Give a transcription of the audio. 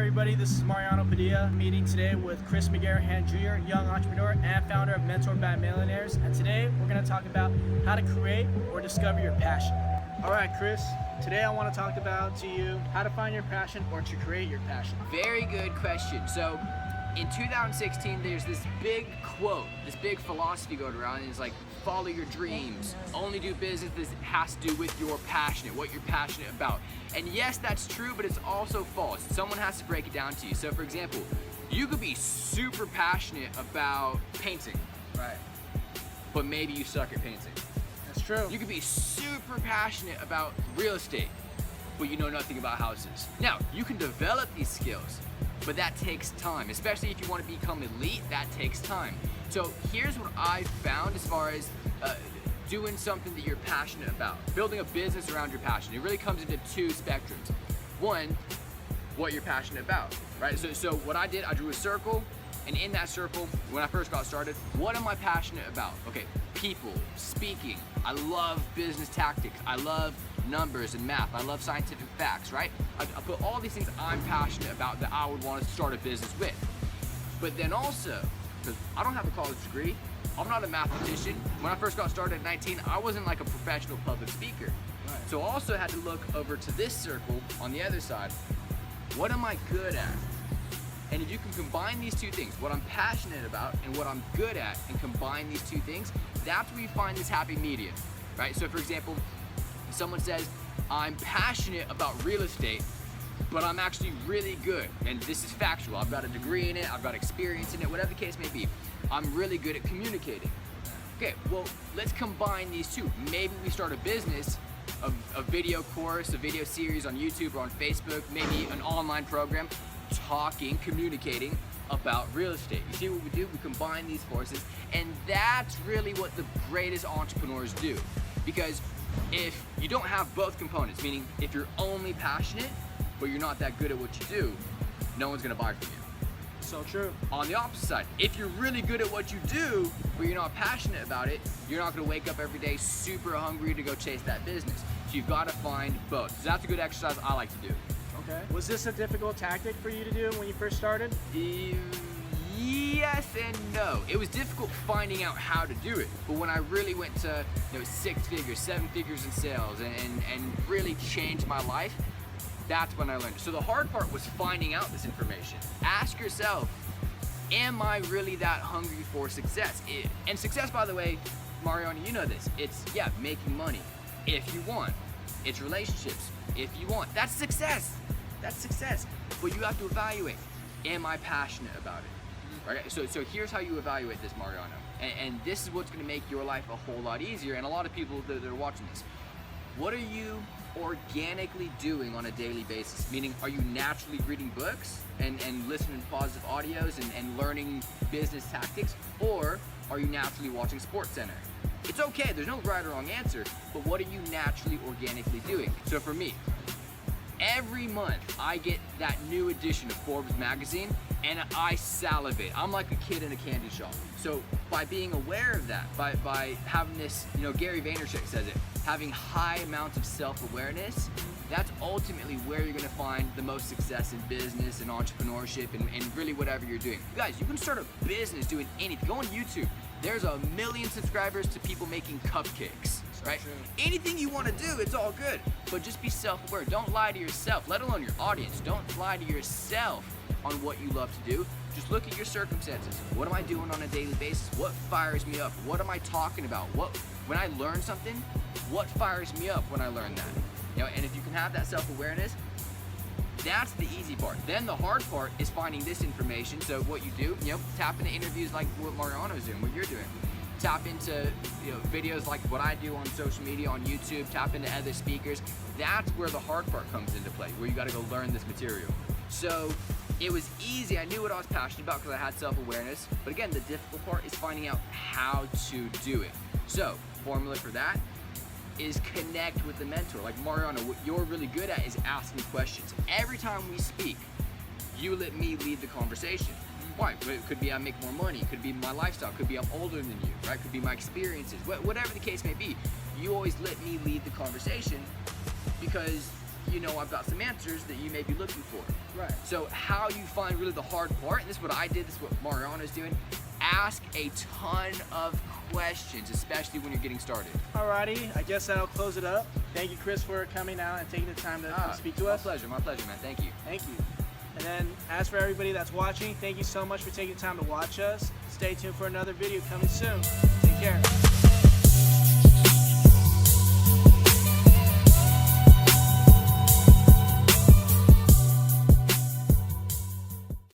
everybody, this is Mariano Padilla, meeting today with Chris McGarahan Jr., young entrepreneur and founder of Mentor by Millionaires. And today we're going to talk about how to create or discover your passion. All right, Chris, today I want to talk about to you how to find your passion or to create your passion. Very good question. So in 2016, there's this big quote, this big philosophy going around, and it's like, follow your dreams, only do business that has to do with your passionate, what you're passionate about. And yes, that's true, but it's also false. Someone has to break it down to you. So for example, you could be super passionate about painting, Right. but maybe you suck at painting. That's true. You could be super passionate about real estate, but you know nothing about houses. Now, you can develop these skills, but that takes time, especially if you want to become elite. That takes time. So here's what I've found as far as doing something that you're passionate about, building a business around your passion. It really comes into two spectrums. One, what you're passionate about, right? So what I did, I drew a circle, and in that circle, when I first got started, what am I passionate about? Okay, people, speaking. I love business tactics. I love numbers and math. I love scientific facts, right? I put all these things I'm passionate about that I would want to start a business with. But then also, because I don't have a college degree, I'm not a mathematician. When I first got started at 19, I wasn't like a professional public speaker. Right. So I also had to look over to this circle on the other side. What am I good at? And if you can combine these two things, what I'm passionate about and what I'm good at, and combine these two things, that's where you find this happy medium, right? So for example, someone says, I'm passionate about real estate, but I'm actually really good, and this is factual. I've got a degree in it, I've got experience in it, whatever the case may be. I'm really good at communicating. Okay, well, let's combine these two. Maybe we start a business, a video course, a video series on YouTube or on Facebook, maybe an online program, communicating about real estate. You see what we do? We combine these forces, and that's really what the greatest entrepreneurs do. Because if you don't have both components, meaning if you're only passionate, but you're not that good at what you do, no one's gonna buy from you. So true. On the opposite side, if you're really good at what you do, but you're not passionate about it, you're not gonna wake up every day super hungry to go chase that business. So you've gotta find both. So that's a good exercise I like to do. Okay. Was this a difficult tactic for you to do when you first started? Yes and no. It was difficult finding out how to do it, but when I really went to 6 figures, 7 figures in sales and really changed my life, that's when I learned. So the hard part was finding out this information. Ask yourself, am I really that hungry for success? And success, by the way, Mariano, you know this. It's, yeah, making money if you want. It's relationships if you want. That's success. That's success. But you have to evaluate, am I passionate about it? Right? So here's how you evaluate this, Mariano. And this is what's gonna make your life a whole lot easier, and a lot of people that are watching this. What are you organically doing on a daily basis? Meaning, are you naturally reading books and listening to positive audios and learning business tactics? Or are you naturally watching SportsCenter? It's okay, there's no right or wrong answer, but what are you naturally, organically doing? So for me, every month I get that new edition of Forbes magazine and I salivate. I'm like a kid in a candy shop. So by being aware of that, by having this, Gary Vaynerchuk says it, having high amounts of self-awareness, that's ultimately where you're gonna find the most success in business and entrepreneurship and really whatever you're doing. You guys, you can start a business doing anything. Go on YouTube. There's 1 million subscribers to people making cupcakes, right? True. Anything you wanna do, it's all good, but just be self-aware. Don't lie to yourself, let alone your audience. Don't lie to yourself on what you love to do. Just look at your circumstances. What am I doing on a daily basis? What fires me up? What am I talking about? When I learn something, what fires me up when I learn that? And if you can have that self-awareness, that's the easy part. Then the hard part is finding this information. So what you do, tap into interviews like what Mariano's doing, what you're doing. Tap into videos like what I do on social media, on YouTube, tap into other speakers. That's where the hard part comes into play, where you gotta go learn this material. So it was easy, I knew what I was passionate about because I had self-awareness, but again, the difficult part is finding out how to do it. So, formula for that is connect with the mentor. Like Mariano, what you're really good at is asking questions. Every time we speak, you let me lead the conversation. Why? It could be I make more money, it could be my lifestyle, it could be I'm older than you, right? It could be my experiences, whatever the case may be. You always let me lead the conversation because you know I've got some answers that you may be looking for. Right. So how you find really the hard part, and this is what I did, this is what Mariano's doing, ask a ton of questions, especially when you're getting started. Alrighty, I guess that'll close it up. Thank you, Chris, for coming out and taking the time to speak to us. My pleasure, man. Thank you. Thank you. And then, as for everybody that's watching, thank you so much for taking the time to watch us. Stay tuned for another video coming soon. Take care.